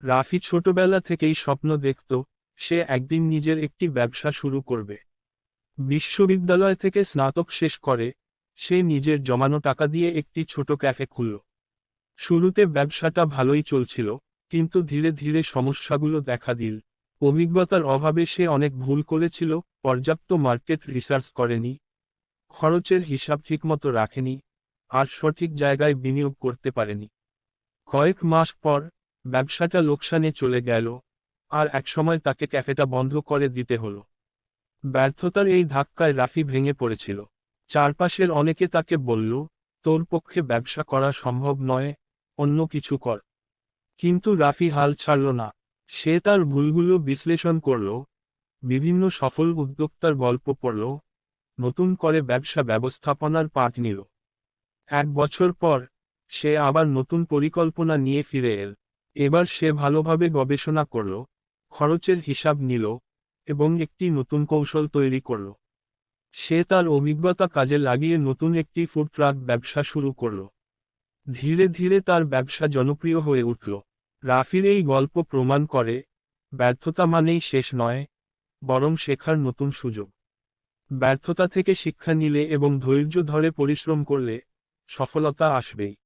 রাফি ছোটবেলা থেকেই স্বপ্ন দেখত সে একদিন নিজের একটি ব্যবসা শুরু করবে। বিশ্ববিদ্যালয় থেকে স্নাতক শেষ করে সে নিজের জমানো টাকা দিয়ে একটি ছোট ক্যাফে খুলল। শুরুতে ব্যবসাটা ভালোই চলছিল, কিন্তু ধীরে ধীরে সমস্যাগুলো দেখা দিল। অভিজ্ঞতার অভাবে সে অনেক ভুল করেছিল, পর্যাপ্ত মার্কেট রিসার্চ করেনি, খরচের হিসাব ঠিকমতো রাখেনি, আর সঠিক জায়গায় বিনিয়োগ করতে পারেনি। কয়েক মাস পর ব্যবসাটা লোকসানে চলে গেল, আর একসময় তাকে ক্যাফেটা বন্ধ করে দিতে হলো। ব্যর্থতার এই ধাক্কায় রাফি ভেঙে পড়েছিল। চারপাশের অনেকে তাকে বলল, তোর পক্ষে ব্যবসা করা সম্ভব নয়, অন্য কিছু কর। কিন্তু রাফি হাল ছাড়ল না। সে তার ভুলগুলো বিশ্লেষণ করল, বিভিন্ন সফল উদ্যোক্তার গল্প পড়ল, নতুন করে ব্যবসা ব্যবস্থাপনার পাঠ নিল। 1 বছর পর সে আবার নতুন পরিকল্পনা নিয়ে ফিরে এল। এবার সে ভালোভাবে গবেষণা করল, খরচের হিসাব নিল, এবং একটি নতুন কৌশল তৈরি করল। সে তার অভিজ্ঞতা কাজে লাগিয়ে নতুন একটি ফুড ট্রাক ব্যবসা শুরু করল। ধীরে ধীরে তার ব্যবসা জনপ্রিয় হয়ে উঠল। রাফির এই গল্প প্রমাণ করে, ব্যর্থতা মানেই শেষ নয়, বরং শেখার নতুন সুযোগ। ব্যর্থতা থেকে শিক্ষা নিলে এবং ধৈর্য ধরে পরিশ্রম করলে সফলতা আসবেই।